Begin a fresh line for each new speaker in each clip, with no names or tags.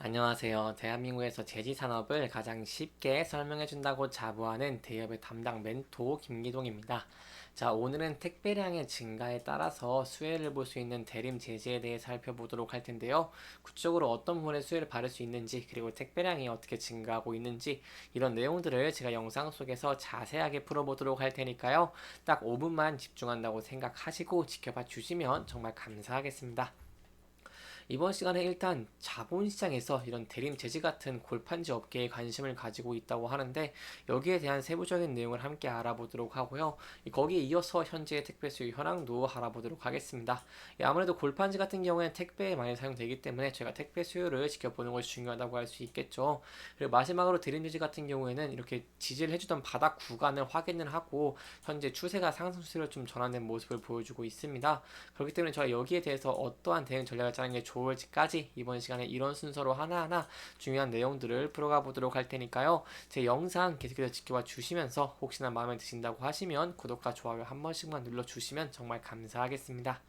안녕하세요. 대한민국에서 제지 산업을 가장 쉽게 설명해 준다고 자부하는 대기업의 담당 멘토 김기동입니다. 자, 오늘은 택배량의 증가에 따라서 수혜를 볼 수 있는 대림 제지에 대해 살펴보도록 할 텐데요. 구체적으로 어떤 부분에 수혜를 받을 수 있는지, 그리고 택배량이 어떻게 증가하고 있는지, 이런 내용들을 제가 영상 속에서 자세하게 풀어보도록 할 테니까요. 딱 5분만 집중한다고 생각하시고 지켜봐 주시면 정말 감사하겠습니다. 이번 시간에 일단 자본시장에서 이런 대림 제지 같은 골판지 업계에 관심을 가지고 있다고 하는데, 여기에 대한 세부적인 내용을 함께 알아보도록 하고요. 거기에 이어서 현재의 택배 수요 현황도 알아보도록 하겠습니다. 아무래도 골판지 같은 경우에는 택배에 많이 사용되기 때문에 저희가 택배 수요를 지켜보는 것이 중요하다고 할 수 있겠죠. 그리고 마지막으로 대림 제지 같은 경우에는 이렇게 지지를 해주던 바닥 구간을 확인을 하고 현재 추세가 상승 추세로 좀 전환된 모습을 보여주고 있습니다. 그렇기 때문에 저희 여기에 대해서 어떠한 대응 전략을 짜는 게 좋을지까지 이번 시간에 이런 순서로 하나하나 중요한 내용들을 풀어가 보도록 할 테니까요. 제 영상 계속해서 지켜봐 주시면서 혹시나 마음에 드신다고 하시면 구독과 좋아요 한 번씩만 눌러주시면 정말 감사하겠습니다.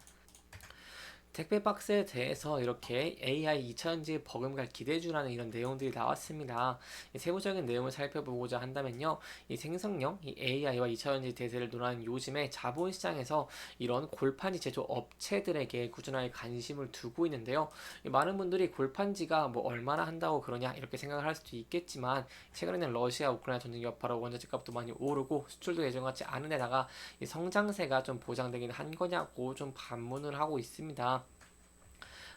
택배 박스에 대해서 이렇게 AI 2차전지 버금갈 기대주라는 이런 내용들이 나왔습니다. 세부적인 내용을 살펴보고자 한다면요, 이 생성형 이 AI와 2차전지 대세를 논하는 요즘에 자본시장에서 이런 골판지 제조 업체들에게 꾸준하게 관심을 두고 있는데요. 많은 분들이 골판지가 뭐 얼마나 한다고 그러냐 이렇게 생각을 할 수도 있겠지만, 최근에는 러시아 우크라이나 전쟁 여파로 원자재 값도 많이 오르고 수출도 예정같지 않은 데다가 이 성장세가 좀 보장되긴 한 거냐고 좀 반문을 하고 있습니다.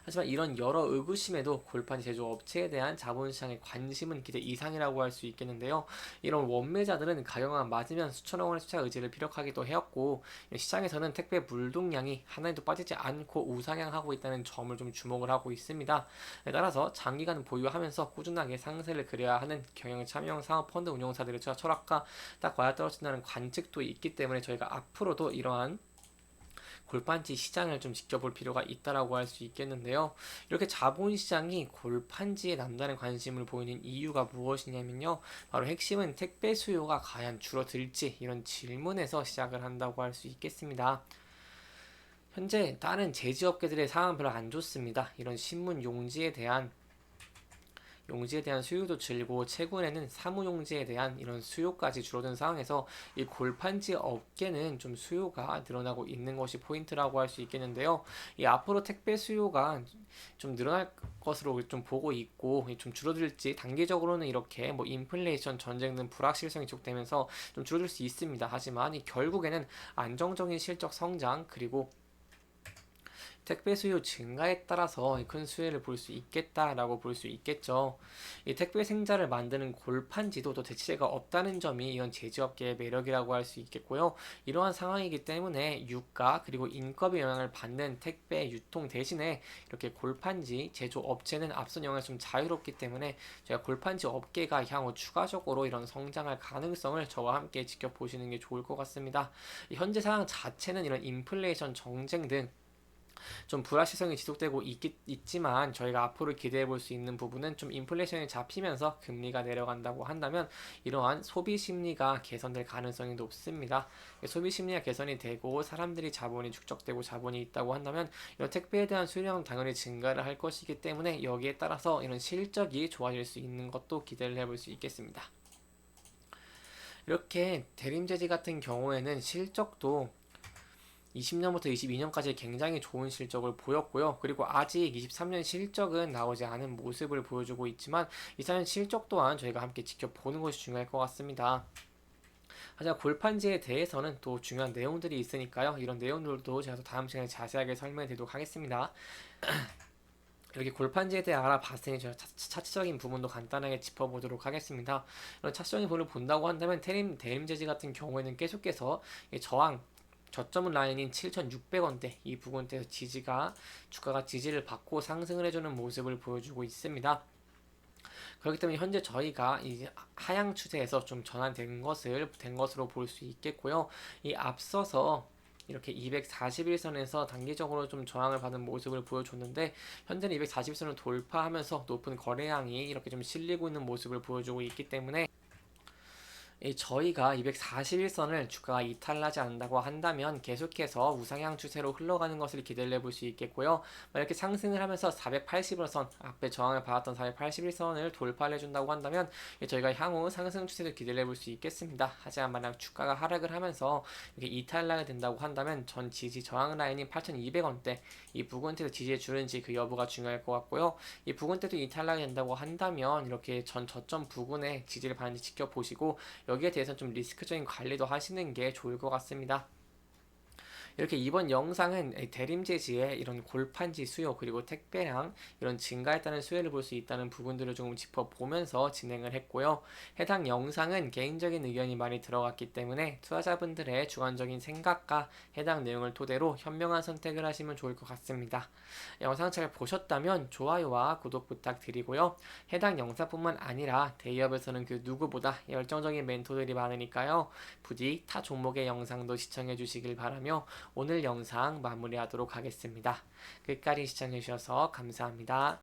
하지만 이런 여러 의구심에도 골판 제조 업체에 대한 자본시장의 관심은 기대 이상이라고 할 수 있겠는데요. 이런 원매자들은 가격만 맞으면 수천억 원의 투자 의지를 피력하기도 해왔고, 시장에서는 택배 물동량이 하나에도 빠지지 않고 우상향하고 있다는 점을 좀 주목을 하고 있습니다. 따라서 장기간 보유하면서 꾸준하게 상세를 그려야 하는 경영 참여형 사업 펀드 운용사들의 철학과 딱 맞아떨어진다는 관측도 있기 때문에 저희가 앞으로도 이러한 골판지 시장을 좀 지켜볼 필요가 있다라고 할 수 있겠는데요. 이렇게 자본시장이 골판지에 남다른 관심을 보이는 이유가 무엇이냐면요, 바로 핵심은 택배 수요가 과연 줄어들지 이런 질문에서 시작을 한다고 할 수 있겠습니다. 현재 다른 제지업계들의 상황은 별로 안 좋습니다. 이런 신문 용지에 대한 수요도 줄고 최근에는 사무용지에 대한 이런 수요까지 줄어든 상황에서 이 골판지 업계는 좀 수요가 늘어나고 있는 것이 포인트라고 할 수 있겠는데요. 이 앞으로 택배 수요가 좀 늘어날 것으로 좀 보고 있고, 좀 줄어들지 단기적으로는 이렇게 뭐 인플레이션 전쟁 등 불확실성이 지속되면서 좀 줄어들 수 있습니다. 하지만 이 결국에는 안정적인 실적 성장, 그리고 택배 수요 증가에 따라서 큰 수혜를 볼 수 있겠다라고 볼 수 있겠죠. 이 택배 생자를 만드는 골판지도 또 대체제가 없다는 점이 이런 제조업계의 매력이라고 할 수 있겠고요. 이러한 상황이기 때문에 유가 그리고 인건비 영향을 받는 택배 유통 대신에 이렇게 골판지 제조 업체는 앞선 영향에서 좀 자유롭기 때문에 제가 골판지 업계가 향후 추가적으로 이런 성장할 가능성을 저와 함께 지켜보시는 게 좋을 것 같습니다. 현재 상황 자체는 이런 인플레이션 정쟁 등 좀 불확실성이 지속되고 있지만, 저희가 앞으로 기대해 볼 수 있는 부분은 좀 인플레이션이 잡히면서 금리가 내려간다고 한다면 이러한 소비 심리가 개선될 가능성이 높습니다. 소비 심리가 개선이 되고 사람들이 자본이 축적되고 자본이 있다고 한다면 이런 택배에 대한 수요량은 당연히 증가를 할 것이기 때문에 여기에 따라서 이런 실적이 좋아질 수 있는 것도 기대를 해볼 수 있겠습니다. 이렇게 대림제지 같은 경우에는 실적도 20년부터 22년까지 굉장히 좋은 실적을 보였고요. 그리고 아직 23년 실적은 나오지 않은 모습을 보여주고 있지만 24년 실적 또한 저희가 함께 지켜보는 것이 중요할 것 같습니다. 하지만 골판지에 대해서는 또 중요한 내용들이 있으니까요. 이런 내용들도 제가 또 다음 시간에 자세하게 설명해 드리도록 하겠습니다. 이렇게 골판지에 대해 알아봤으니 제가 차트적인 부분도 간단하게 짚어보도록 하겠습니다. 이런 차트적인 부분을 본다고 한다면 대림제지 같은 경우에는 계속해서 저항 저점 라인인 7,600원대 이 부분대에서 주가가 지지를 받고 상승을 해주는 모습을 보여주고 있습니다. 그렇기 때문에 현재 저희가 이 하향 추세에서 좀 된 것으로 볼 수 있겠고요. 이 앞서서 이렇게 241선에서 단기적으로 좀 저항을 받은 모습을 보여줬는데, 현재는 241선을 돌파하면서 높은 거래량이 이렇게 좀 실리고 있는 모습을 보여주고 있기 때문에 저희가 241선을 주가가 이탈하지 않는다고 한다면 계속해서 우상향 추세로 흘러가는 것을 기대해 볼 수 있겠고요. 만약에 상승을 하면서 481선, 앞에 저항을 받았던 481선을 돌파해 준다고 한다면 저희가 향후 상승 추세도 기대해 볼 수 있겠습니다. 하지만 만약 주가가 하락을 하면서 이렇게 이탈하게 된다고 한다면 전 지지 저항 라인인 8,200원대 이 부근대도 지지해 주는지 그 여부가 중요할 것 같고요. 이 부근대도 이탈하게 된다고 한다면 이렇게 전 저점 부근에 지지를 받는지 지켜보시고 여기에 대해서 좀 리스크적인 관리도 하시는 게 좋을 것 같습니다. 이렇게 이번 영상은 대림제지의 이런 골판지 수요 그리고 택배량 이런 증가에 따른 수혜를 볼 수 있다는 부분들을 조금 짚어보면서 진행을 했고요. 해당 영상은 개인적인 의견이 많이 들어갔기 때문에 투자자분들의 주관적인 생각과 해당 내용을 토대로 현명한 선택을 하시면 좋을 것 같습니다. 영상 잘 보셨다면 좋아요와 구독 부탁드리고요. 해당 영상뿐만 아니라 대기업에서는 그 누구보다 열정적인 멘토들이 많으니까요. 부디 타 종목의 영상도 시청해 주시길 바라며 오늘 영상 마무리하도록 하겠습니다. 끝까지 시청해주셔서 감사합니다.